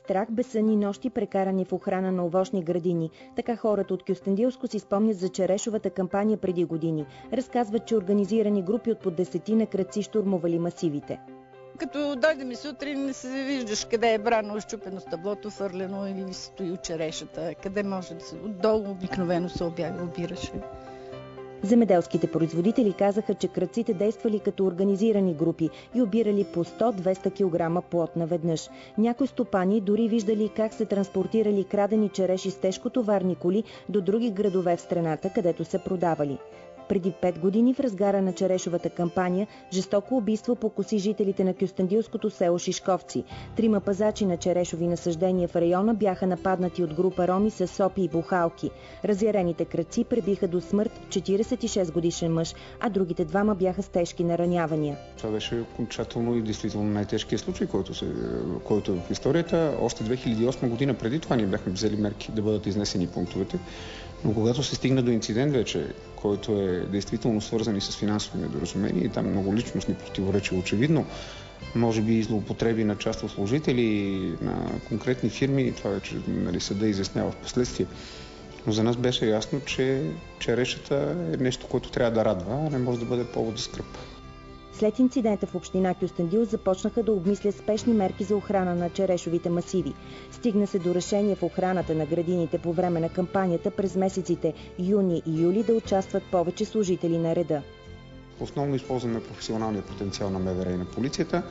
Страх, безсънни нощи, прекарани в охрана на овощни градини. Така хората от Кюстендилско си спомнят за черешовата кампания преди години. Разказват, че организирани групи от по 10 крадци щурмували масивите. Като дойдем сутрин, не се виждаш къде е брано, изчупено стъблото, фърлено или стои черешата. Къде може да се... Отдолу обикновено се обираше. Земеделските производители казаха, че крадците действали като организирани групи и обирали по 100-200 кг плод наведнъж. Някои стопани дори виждали как се транспортирали крадени череши с тежкотоварни коли до други градове в страната, където се продавали. Преди 5 години в разгара на черешовата кампания жестоко убийство покоси жителите на кюстендилското село Шишковци. 3 пазачи на черешови насъждения в района бяха нападнати от група роми с сопи и бухалки. Разярените крадци пребиха до смърт 46-годишен мъж, а другите 2 бяха с тежки наранявания. Това беше окончателно и действително най-тежкият случай, който е в историята. Още 2008 година преди това ние бяхме взели мерки да бъдат изнесени пунктовете. Но когато се стигна до инцидент вече, който е действително свързан и с финансови недоразумения и там много личностни противоречия очевидно, може би и злоупотреби на част от служители, на конкретни фирми, това вече съда изяснява в последствие. Но за нас беше ясно, че черешата е нещо, което трябва да радва, а не може да бъде повод за скръб. След инцидента в община Кюстендил започнаха да обмислят спешни мерки за охрана на черешовите масиви. Стигна се до решение в охраната на градините по време на кампанията през месеците юни и юли да участват повече служители на реда. Основно използваме професионалния потенциал на МВР и на полицията,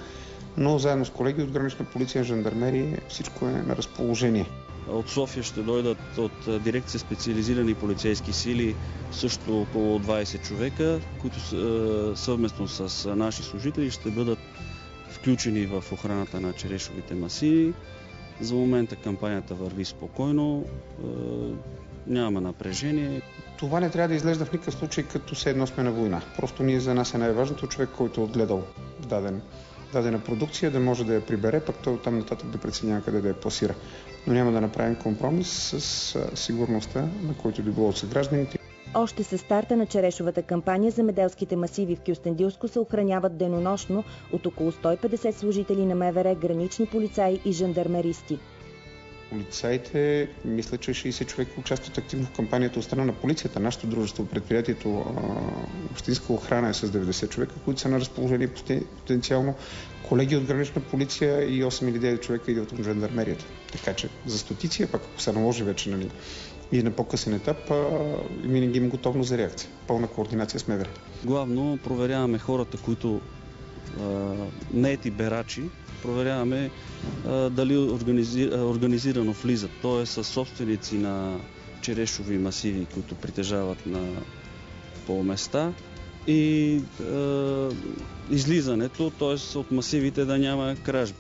но заедно с колеги от гранична полиция, жандармери, всичко е на разположение. От София ще дойдат от дирекция специализирани полицейски сили също около 20 човека, които съвместно с наши служители ще бъдат включени в охраната на черешовите масиви. За момента кампанията върви спокойно, нямаме напрежение. Това не трябва да изглежда в никакъв случай като все едно сме на война. Просто ние за нас е най-важното човек, който е отгледал дадена продукция, да може да я прибере, пък той оттам нататък да преценява къде да я пласира. Но няма да направим компромис с сигурността, на който би било от съгражданите. Още със старта на черешовата кампания земеделските масиви в Кюстендилско се охраняват денонощно от около 150 служители на МВР, гранични полицаи и жандармеристи. Полицаите, мисля, че 60 човека участват активно в кампанията от страна на полицията. Нашето дружество, предприятието Общинска охрана е с 90 човека, които са на разположение потенциално. Колеги от гранична полиция и 8 или 9 човека идват от жандармерията. Така че за стотици, пък ако се наложи вече и на по-късен етап, винаги им готовност за реакция. Пълна координация с МВР. Главно проверяваме хората, които наети берачи, проверяваме дали организирано влизат, т.е. са собственици на черешови масиви, които притежават по места и излизането, т.е. от масивите да няма кражби.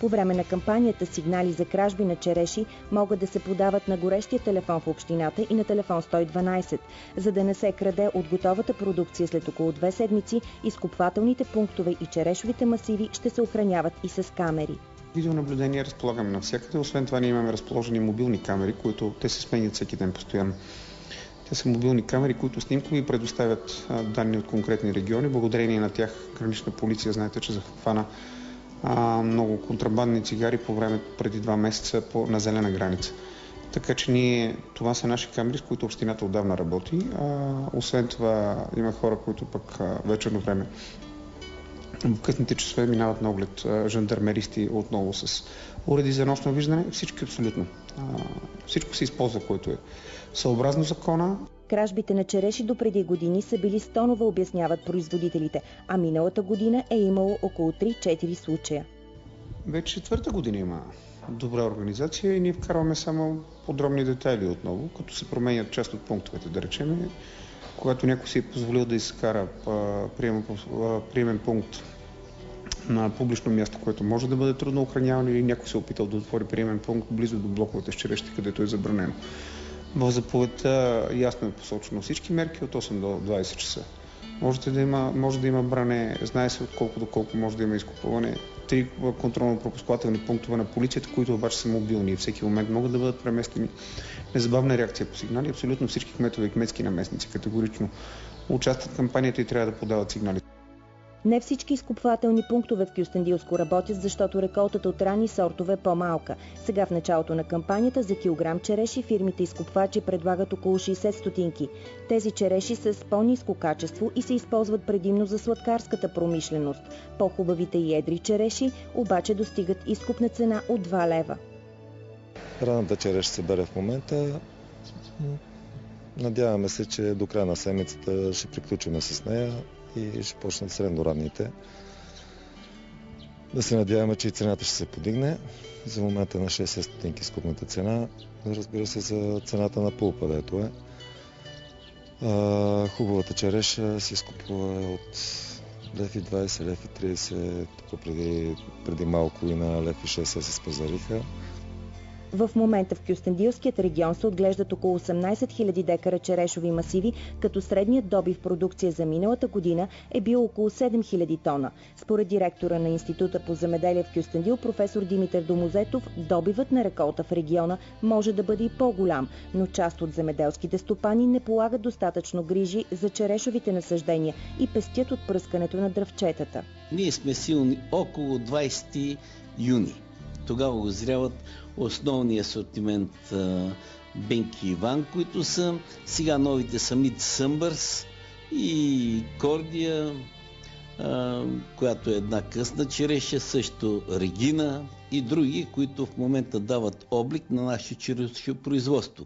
По време на кампанията сигнали за кражби на череши могат да се подават на горещия телефон в общината и на телефон 112. За да не се краде от готовата продукция след около 2 седмици, изкупвателните пунктове и черешовите масиви ще се охраняват и с камери. Видеонаблюдение разполагаме навсякъде. Освен това ние имаме разположени мобилни камери, които те се сменят всеки ден постоянно. Те са мобилни камери, които снимкови предоставят данни от конкретни региони. Благодарение на тях гранична полиция, знаете, че захвана много контрабандни цигари преди 2 месеца на зелена граница. Така че това са наши камери, с които общината отдавна работи. Освен това има хора, които пък вечерно време в късните часове минават на оглед жандармеристи отново с уреди за нощно виждане. Всички абсолютно. Всичко се използва, което е съобразно закона. Кражбите на череши допреди години са били 100 нова, обясняват производителите, а миналата година е имало около 3-4 случая. Вече 4-та година има добра организация и ние вкарваме само подробни детайли отново, като се променят част от пунктовете, да речем. Когато някой си е позволил да изкара приемен пункт на публично място, което може да бъде трудно охранявано, или някой се е опитал да отвори приемен пункт близо до блоковете с череши, където е забранено. В заповедта ясно е посочено всички мерки от 8 до 20 часа. Може да има бране, знае се от колко до колко може да има изкупуване. 3 контролно-пропускателни пунктове на полицията, които обаче са мобилни и всеки момент могат да бъдат преместени. Незабавна реакция по сигнали. Абсолютно всички кметове и кметски наместници категорично участват в кампанията и трябва да подават сигнали. Не всички изкупвателни пунктове в Кюстендилско работят, защото реколтата от ранни сортове е по-малка. Сега в началото на кампанията за килограм череши фирмите изкупвачи предлагат около 60 стотинки. Тези череши са с по-ниско качество и се използват предимно за сладкарската промишленост. По-хубавите и едри череши обаче достигат изкупна цена от 2 лева. Ранната череш се бере в момента. Надяваме се, че до края на седмицата ще приключим с нея и ще почнат средноранните. Да се надяваме, че и цената ще се подигне. За момента на 60 стотинки изкупната цена. Разбира се, за цената на пулпа, дето е. Хубавата череша се изкупва от 1,20 лв, 1,30 лв. Преди малко и на 1,60 лв се спазариха. В момента в Кюстендилският регион се отглеждат около 18 000 декара черешови масиви, като средният добив продукция за миналата година е бил около 7000 тона. Според директора на Института по земеделие в Кюстендил, професор Димитър Домозетов, добивът на реколта в региона може да бъде и по-голям, но част от земеделските стопани не полагат достатъчно грижи за черешовите насаждения и пестят от пръскането на дръвчетата. Ние сме силни около 20 юни. Тогава озряват основния асортимент Бенки Иван, които са сега новите са Мид Съмбърс и Кордия, която е една късна череша, също Регина и други, които в момента дават облик на нашето черешо производство.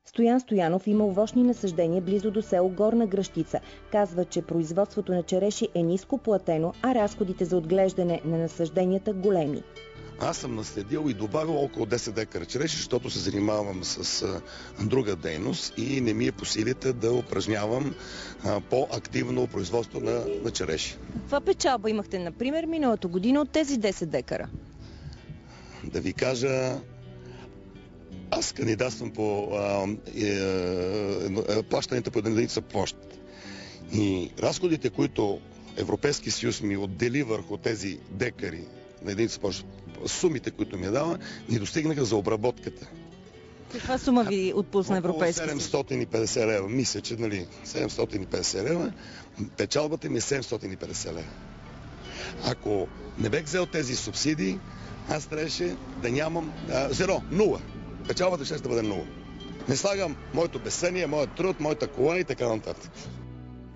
Стоян Стоянов има овощни насаждения близо до село Горна Гръщица. Казва, че производството на череши е ниско платено, а разходите за отглеждане на насажденията големи. Аз съм наследил и добавил около 10 декара череши, защото се занимавам с друга дейност и не ми е по силите да упражнявам по-активно производство на череши. Каква печалба имахте, например, миналата година от тези 10 декара? Да ви кажа, аз кандидатствам по плащаните по единица площ. И разходите, които Европейски съюз ми отдели върху тези декари на единица площ, сумите, които ми дава, ни достигнаха за обработката. Каква сума ви отпусна Европейски съюз? 750 лева. Мисля, че 750 лева. Печалбата ми е 750 лева. Ако не бех взел тези субсидии, аз трябваше да нямам зеро, нула. Печалбата ще бъде нула. Не слагам моето безсъние, моят труд, моята кола и така нататък.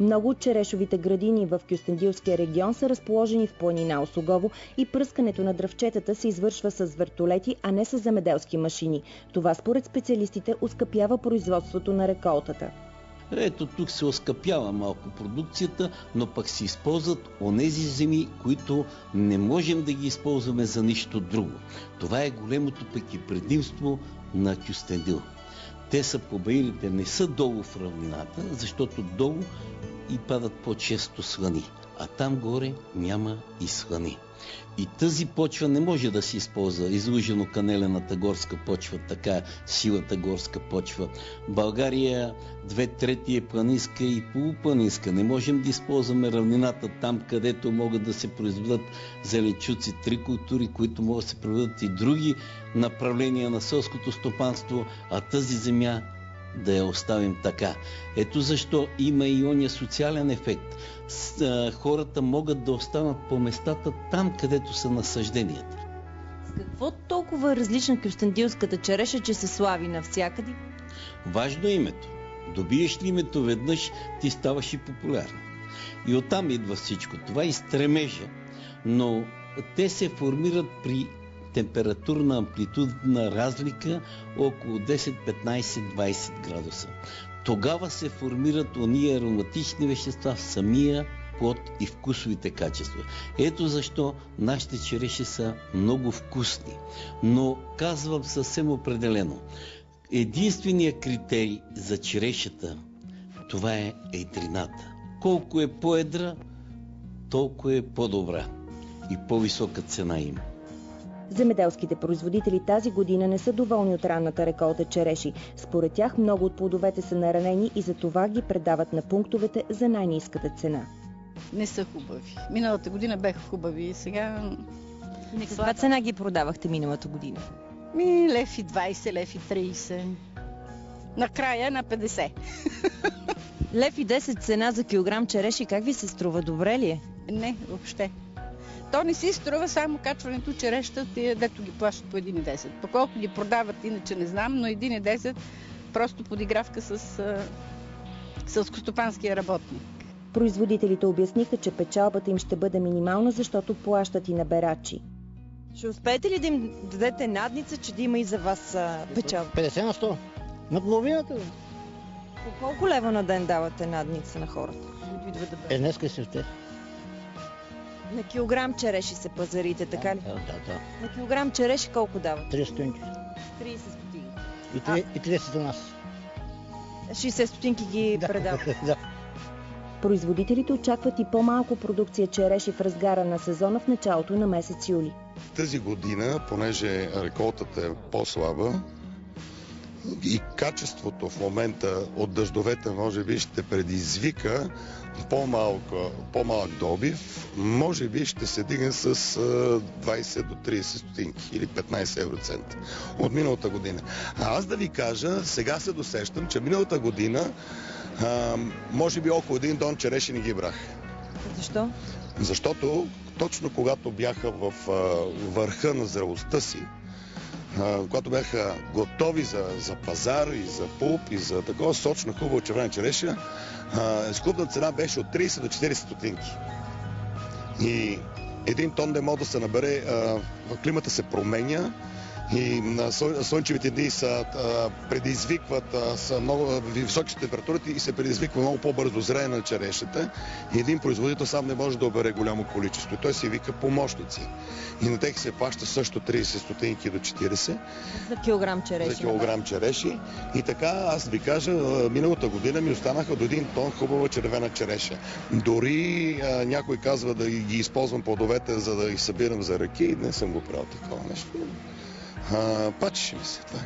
Много от черешовите градини в Кюстендилския регион са разположени в планина Осогово и пръскането на дръвчетата се извършва с вертолети, а не с земеделски машини. Това според специалистите оскъпява производството на реколтата. Ето тук се оскъпява малко продукцията, но пък се използват онези земи, които не можем да ги използваме за нищо друго. Това е големото пък и предимство на Кюстендил. Те са побаилите, не са долу в равнината, защото долу и падат по-често слани, а там горе няма и слани. И тази почва не може да се използва излъжено-канелената горска почва, така силата горска почва. В България 2/3 е планинска и полупланинска. Не можем да използваме равнината там, където могат да се произведат зеленчуци, три култури, които могат да се произведат и други направления на селското стопанство, а тази земя да я оставим така. Ето защо има и ония социален ефект. Хората могат да останат по местата там, където са насажденията. С какво толкова различна кюстендилската череша, че се слави навсякъде? Важно е името. Добиеш ли името веднъж, ти ставаш и популярен. И оттам идва всичко. Това и стремежа. Но те се формират при температурна амплитудна разлика около 10, 15, 20 градуса. Тогава се формират ония ароматични вещества в самия плод и вкусовите качества. Ето защо нашите череши са много вкусни. Но казвам съвсем определено, единственият критерий за черешата, това е едрината. Колко е по-едра, толкова е по-добра и по-висока цена има. Земеделските производители тази година не са доволни от ранната реколта череши. Според тях много от плодовете са наранени и за това ги предават на пунктовете за най-ниската цена. Не са хубави. Миналата година бяха хубави и сега... На каква цена ги продавахте миналата година? 1,20 лев, 1,30 лев. Накрая на 50. 1,10 лев цена за килограм череши, как ви се струва? Добре ли е? Не, въобще. То не си струва само качването череща, дето ги плащат по 1,10. По колко ги продават, иначе не знам, но 1,10 просто подигравка с селскостопанския работник. Производителите обясниха, че печалбата им ще бъде минимална, защото плащат и на берачи. Ще успеете ли да им дадете надница, че да има и за вас печалба? 50 на 100. На половината. По колко лева на ден давате надница на хората? Днеска и севте. На килограм череши се пазарите, така ли? Да. На килограм череши колко дават? 30 стотинки. 30 стотинки. И 30 за нас. 60 стотинки ги предават. Да. Производителите очакват и по-малко продукция череши в разгара на сезона в началото на месец юли. Тази година, понеже реколтата е по-слаба и качеството в момента от дъждовете може би ще предизвика по-малък добив, може би ще се дигне с 20 до 30 стотинки или 15 евроцента от миналата година. А аз да ви кажа, сега се досещам, че миналата година може би около 1 тон череши не ги брах. Защо? Защото точно когато бяха в върха на зрелостта си, когато бяха готови за пазар и за пулп и за такова сочна хубава червена череша, изкупна цена беше от 30 до 40 стотинки. И 1 тон не може да се набере, климата се променя и слънчевите дни предизвикват са много високи температурите и се предизвиква много по-бързо зрене на черешата. И един производител сам не може да обере голямо количество. Той си вика помощници. И на тях се плаща също 30 стотинки до 40. За килограм череши. За килограм череши. И така, аз ви кажа, миналата година ми останаха до 1 тон хубава червена череша. Дори някой казва да ги използвам плодовете, за да ги събирам за ръки. Не съм го правил такова нещо. Пачеше ми се това.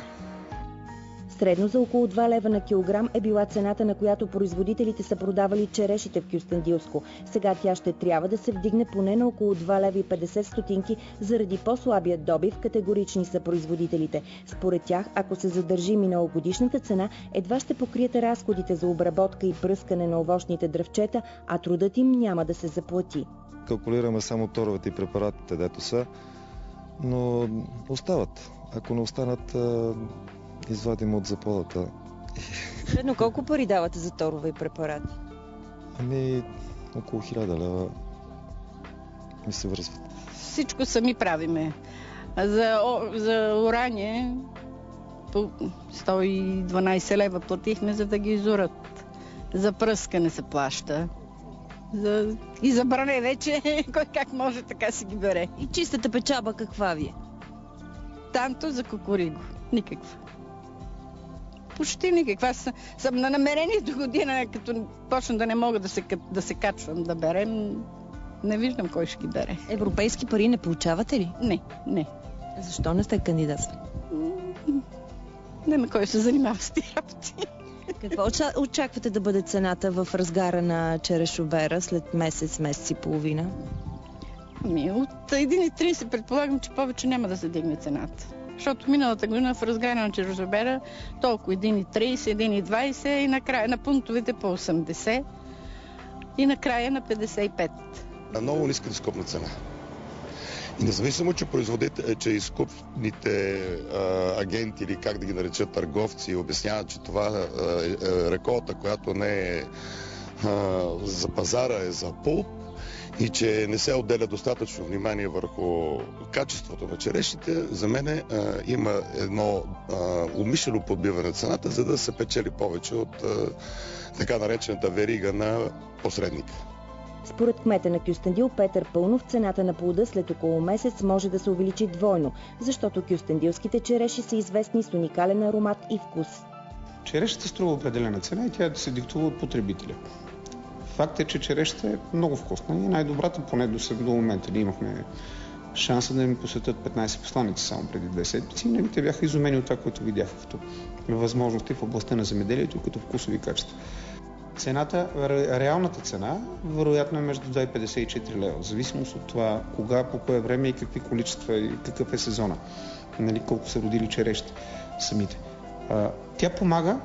Средно за около 2 лева на килограм е била цената, на която производителите са продавали черешите в Кюстендилско. Сега тя ще трябва да се вдигне поне на около 2 лева и 50 стотинки заради по-слабия добив, категорични са производителите. Според тях, ако се задържи миналогодишната цена, едва ще покриете разходите за обработка и пръскане на овощните дръвчета, а трудът им няма да се заплати. Калкулираме само торовете и препаратите, дето са, но остават. Ако не останат, извадим от заподата. Средно колко пари давате за торове и препарати? Ами, около 1000 лева ми се връзват. Всичко сами правиме. За орание по 112 лева платихме, за да ги изорат. За пръскане се плаща. И за бране вече, кой как може, така си ги бере. И чистата печалба каква ви е? Танто за кукуриго. Никаква. Почти никаква. Съм на намерение до година, като почна да не мога да се качвам да берем. Не виждам кой ще ги бере. Европейски пари не получавате ли? Не. Защо не сте кандидатствали? Не кой се занимава с тия работи. Какво очаквате да бъде цената в разгара на черешобера след месец и половина? От 1,30 предполагам, че повече няма да се дигне цената. Защото миналата година в разгара на черешобера толкова 1,30, 1,20 и накрая на пунктовете по 80 и накрая на 55. Много ниска изкупна цена. И независимо, че изкупните агенти или как да ги наречат търговци обясняват, че това е реколта, която не е за пазара, е за пулп и че не се отделя достатъчно внимание върху качеството на черешите, за мен има едно умишлено подбиване на цената, за да се печели повече от така наречената верига на посредника. Според кмета на Кюстендил Петър Пълнов, цената на плода след около месец може да се увеличи двойно, защото кюстендилските череши са известни с уникален аромат и вкус. Черешата струва определена цена и тя се диктува от потребителя. Факт е, че черешата е много вкусна и най-добрата поне до момента. Ние имахме шанса да ми посетят 15 посланици само преди 2 седмици и те бяха изумени от това, което видяха като възможности в областта на земеделието като вкусови качества. Цената, реалната цена, вероятно е между 2,50 и 4 лева, в зависимост от това кога, по кое време и какви количества и какъв е сезона, колко са родили черешите самите. Тя помага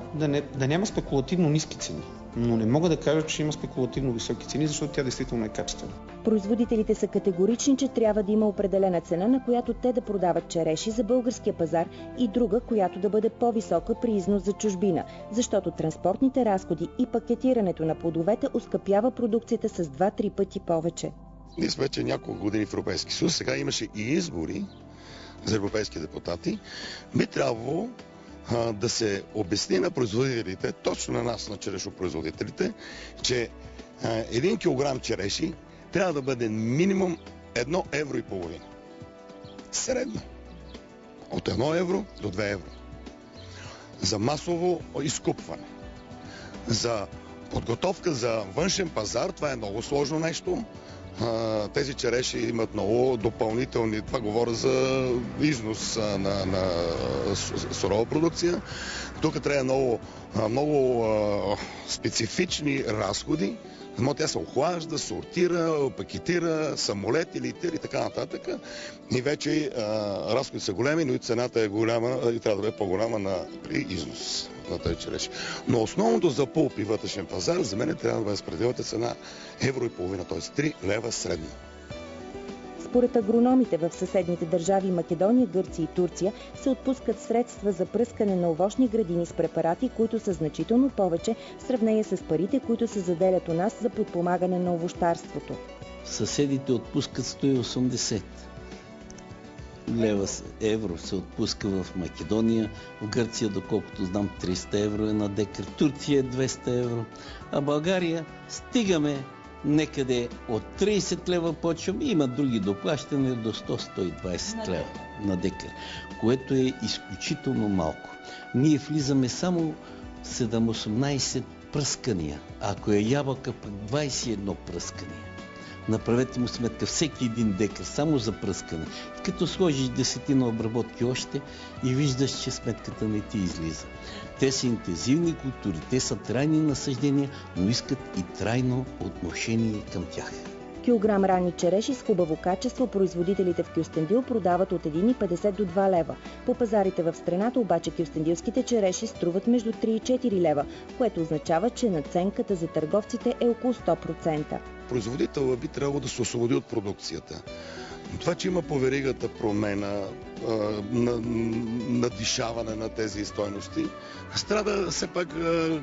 да няма спекулативно ниски цени. Но не мога да кажа, че има спекулативно високи цени, защото тя действително е качествена. Производителите са категорични, че трябва да има определена цена, на която те да продават череши за българския пазар и друга, която да бъде по-висока при износ за чужбина, защото транспортните разходи и пакетирането на плодовете оскъпява продукцията с 2-3 пъти повече. Ние сме вече няколко години в Европейски съюз, сега имаше и избори за европейски депутати. Би трябвало да се обясни на производителите, точно на нас, на черешопроизводителите, че 1 килограм череши трябва да бъде минимум 1,5 евро. Средно. От 1 евро до 2 евро. За масово изкупване. За подготовка за външен пазар, това е много сложно нещо. Тези череши имат много допълнителни, това говоря за износ на сурова продукция. Тук трябва много специфични разходи. Тя се охлажда, сортира, пакетира, самолети, литер и така нататък. И вече разходите са големи, но и цената е голяма и трябва да бъде по-голяма при износ на тези череши. Но основното за пулп и вътрешен пазар за мен трябва да бъде с пределната цена 1,5 евро, т.е. 3 лева средно. Според агрономите в съседните държави Македония, Гърция и Турция се отпускат средства за пръскане на овощни градини с препарати, които са значително повече в сравнение с парите, които се заделят у нас за подпомагане на овощарството. Съседите отпускат 180 евро се отпуска в Македония, в Гърция, доколкото знам, 300 евро е на декар, Турция 200 евро, а България стигаме некъде от 30 лева почвам, има други доплащания до 100-120 лева на декар, което е изключително малко. Ние влизаме само 7-18 пръскания, ако е ябълка, пък 21 пръскания. Направете му сметка, всеки един декар само за пръскане. Като сложиш 10 обработки още и виждаш, че сметката не ти излиза. Те са интензивни култури, те са трайни насъждения, но искат и трайно отношение към тях. Килограм ранни череши с хубаво качество производителите в Кюстендил продават от 1,50 до 2 лева. По пазарите в страната обаче кюстендилските череши струват между 3 и 4 лева, което означава, че надценката за търговците е около 100%. Производителът би трябвало да се освободи от продукцията. Това, че има по веригата промена, надвишаване на тези стойности, страда все пак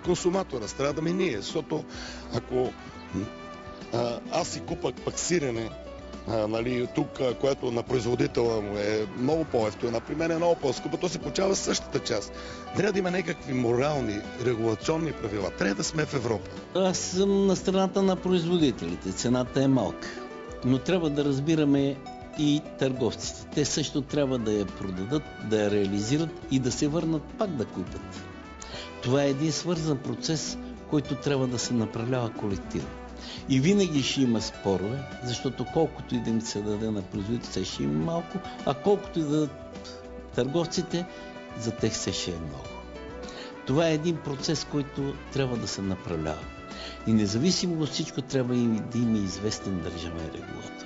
консуматора, страдаме ние, защото ако аз си купах пак сирене, тук, което на производителя му е много по-евтино, например е много по-скъпо, то се получава същата част. Трябва да има някакви морални, регулационни правила. Трябва да сме в Европа. Аз съм на страната на производителите. Цената е малка. Но трябва да разбираме и търговците. Те също трябва да я продадат, да я реализират и да се върнат пак да купят. Това е един свързан процес, който трябва да се направлява колективно. И винаги ще има спорове, защото колкото и да им се даде на производителите, ще има малко, а колкото и да дадат търговците, за тях се ще е много. Това е един процес, който трябва да се направлява. И независимо от всичко, трябва и да има известен държавен регулатор.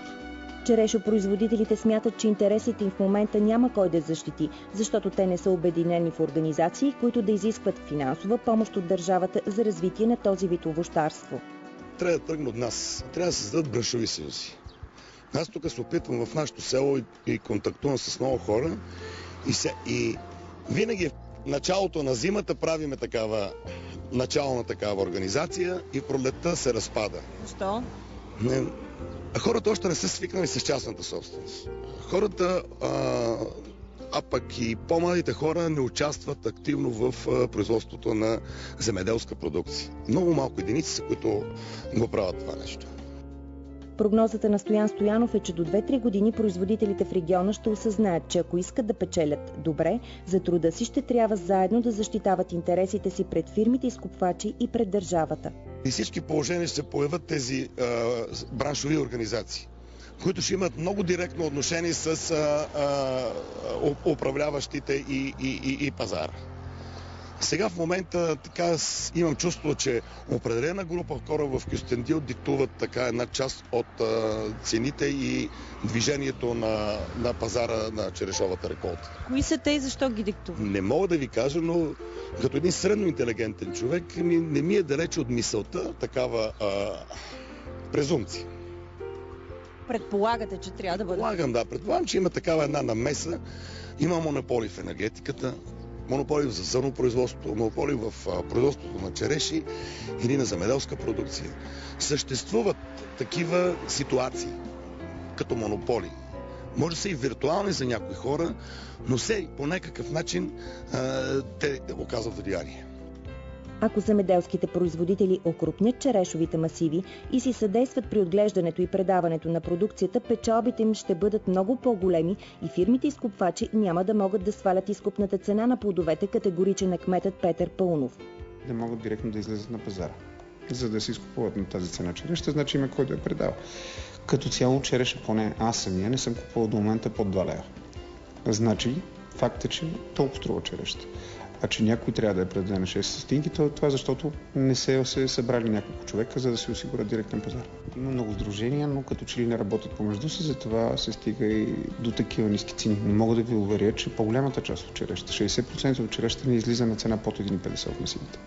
Черешопроизводителите смятат, че интересите им в момента няма кой да защити, защото те не са обединени в организации, които да изискват финансова помощ от държавата за развитие на този вид овощарство. Трябва да тръгне от нас. Трябва да се създадат браншови съюзи. Аз тук се опитвам в нашото село и контактувам с много хора и винаги в началото на зимата правиме начална такава организация и пролетта се разпада. Защо? Хората още не са свикнали с частната собственост. Хората, а пък и по-младите хора не участват активно в производството на земеделска продукция. Много малко единици са, които го правят това нещо. Прогнозата на Стоян Стоянов е, че до 2-3 години производителите в региона ще осъзнаят, че ако искат да печелят добре, за труда си ще трябва заедно да защитават интересите си пред фирмите изкупвачи и пред държавата. И всички положения ще се появят тези браншови организации, които ще имат много директно отношение с управляващите и пазара. Сега в момента така имам чувство, че определена група хора в Кюстендил диктуват така една част от цените и движението на пазара на черешовата реколта. Кои са те и защо ги диктуват? Не мога да ви кажа, но като един средно интелигентен човек не ми е далече от мисълта такава презумпция. Предполагате, че трябва да бъде? Предполагам, че има такава една намеса. Има монополи в енергетиката, монополи в зърнопроизводството, монополи в производството на череши или на земеделска продукция. Съществуват такива ситуации, като монополи. Може да са и виртуални за някои хора, но все по някакъв начин те оказват влияние. Ако земеделските производители окрупнят черешовите масиви и си съдействат при отглеждането и предаването на продукцията, печалбите им ще бъдат много по-големи и фирмите-изкупвачи няма да могат да свалят изкупната цена на плодовете, категоричен е кметът Петър Паунов. Да могат директно да излезат на пазара, за да се изкупуват на тази цена череща, значи има кой да я предава. Като цяло череша, поне аз самия не съм купувал до момента под 2 лева. Значи, факт е, че толкова струва череща. А че някой трябва да я предаде на 6 стотинки, това е защото не се събрали няколко човека, за да се осигурят директен пазар. Има много сдружения, но като че ли не работят помежду си, затова се стига и до такива ниски цени. Но мога да ви уверя, че по-голямата част от череща, 60% от череща не излиза на цена под 1,50 от масивите.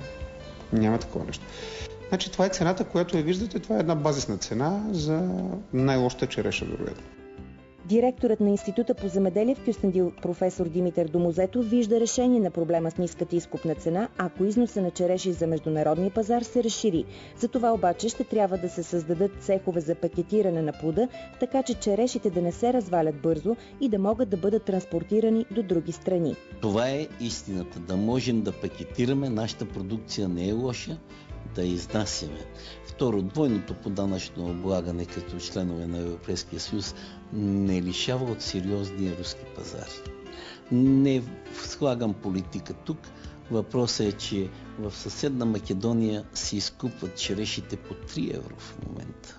Няма такова нещо. Значи това е цената, която я виждате, това е една базисна цена за най-лошата череша, вероятно. Директорът на Института по земеделие в Кюстендил, професор Димитър Домозето, вижда решение на проблема с ниската изкупна цена, ако износа на череши за международния пазар се разшири. За това обаче ще трябва да се създадат цехове за пакетиране на плода, така че черешите да не се развалят бързо и да могат да бъдат транспортирани до други страни. Това е истината. Да можем да пакетираме, нашата продукция не е лоша, да изнасяме. Второ, двойното поданъчно облагане като членове на Европейския съюз не лишава от сериозния руски пазар. Не слагам политика тук. Въпросът е, че в съседна Македония се изкупват черешите по 3 евро в момента.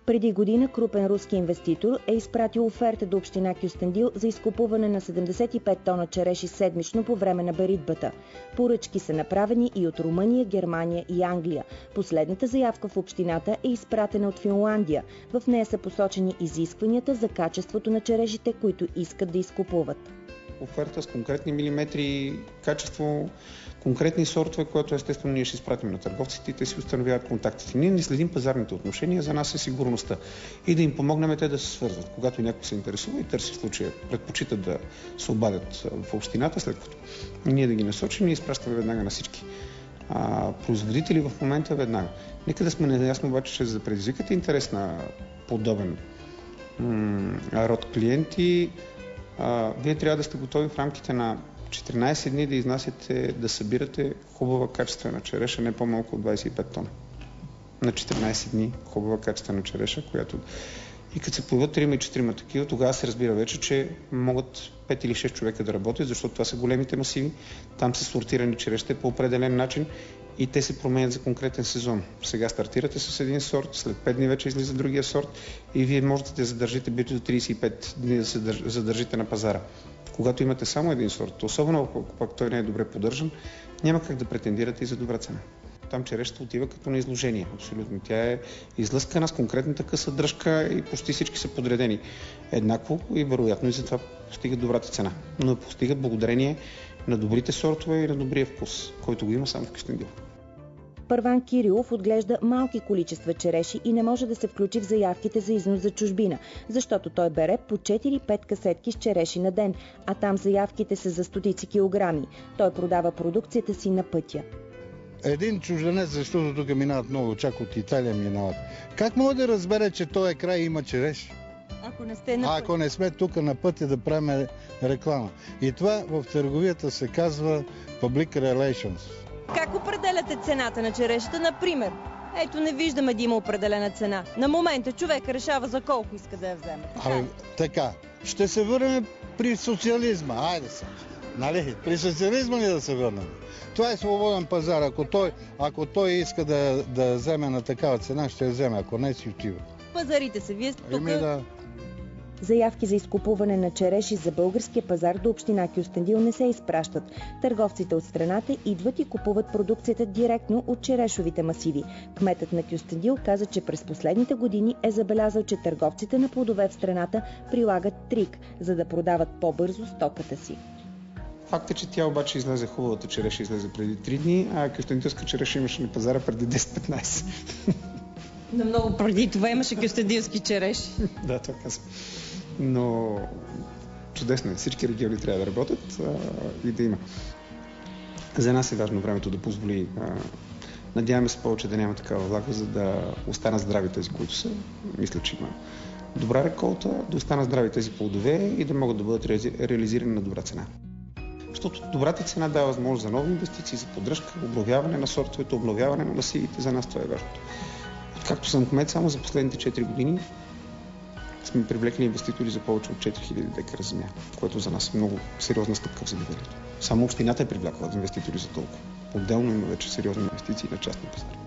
Преди година крупен руски инвеститор е изпратил оферта до община Кюстендил за изкупуване на 75 тона череши седмично по време на беритбата. Поръчки са направени и от Румъния, Германия и Англия. Последната заявка в общината е изпратена от Финландия. В нея са посочени изискванията за качеството на черешите, които искат да изкупуват. Оферта с конкретни милиметри, качество, конкретни сортове, което естествено ние ще изпратим на търговците и те си установяват контактите. Ние не следим пазарните отношения, за нас е сигурността и да им помогнем те да се свързват. Когато някой се интересува и търси в случая, предпочитат да се обадят в общината, след като ние да ги насочим, ние изпращаме веднага на всички производители в момента веднага. Нека да сме наясно обаче, че за да предизвикате интерес на подобен род клиенти, вие трябва да сте готови в рамките на 14 дни да изнасяте, да събирате хубава качествена череша, не по-малко от 25 тона. На 14 дни хубава качествена череша, която и като се появят 3 и 4 такива, тогава се разбира вече, че могат 5 или 6 човека да работят, защото това са големите масиви, там са сортирани черешите по определен начин и те се променят за конкретен сезон. Сега стартирате с един сорт, след 5 дни вече излиза другия сорт и вие можете да задържите бито до 35 дни да се задържите на пазара. Когато имате само един сорт, особено ако пак той не е добре поддържан, няма как да претендирате и за добра цена. Там черешата отива като на изложение, абсолютно. Тя е излъскана с конкретната къса дръжка и почти всички са подредени еднакво и вероятно и затова постигат добрата цена. Но постига благодарение на добрите сортове и на добрия вкус, който го има само в Кюстендил. Първан Кирилов отглежда малки количества череши и не може да се включи в заявките за износ за чужбина, защото той бере по 4-5 касетки с череши на ден, а там заявките са за стотици килограми. Той продава продукцията си на пътя. Един чужденец, защото тук минават много, чак от Италия минават. Как може да разбере, че този край има череши? Ако не сме тук на пътя да правим реклама. И това в търговията се казва Public Relations. Как определяте цената на черешата, например? Ето, не виждаме да има определена цена. На момента човек решава за колко иска да я вземе. Така. Ще се върнем при социализма. Айде сега. Нали? При социализма ли да се върнем? Това е свободен пазар. Ако той иска да вземе на такава цена, ще я вземе. Ако не, си отива. Пазарите се. Вие тук... Заявки за изкупуване на череши за българския пазар до община Кюстендил не се изпращат. Търговците от страната идват и купуват продукцията директно от черешовите масиви. Кметът на Кюстендил каза, че през последните години е забелязал, че търговците на плодове в страната прилагат трик, за да продават по-бързо стоката си. Факт е, че тя обаче излезе, хубавата череша излезе преди 3 дни, а кюстендилска череша имаше на пазара преди 10-15. Но много преди това имаше кюстендилски череши. Да, това казвам. Но чудесно е. Всички региони трябва да работят и да има. За нас е важно времето да позволи. Надяваме се повече да няма такава влага, за да останат здрави тези, които са. Мисля, че има добра реколта, да останат здрави тези плодове и да могат да бъдат реализирани на добра цена. Защото добрата цена дава възможност за нови инвестиции, за поддръжка, обновяване на сортовете, обновяване на насивите. За нас това е важното. Както съм кмет, само за последните 4 години сме привлекли инвеститори за повече от 4000 декара земя, което за нас е много сериозна стъпка в земеделието. Само общината е привлякла инвеститори за толкова. Отделно има вече сериозни инвестиции на частни пазари.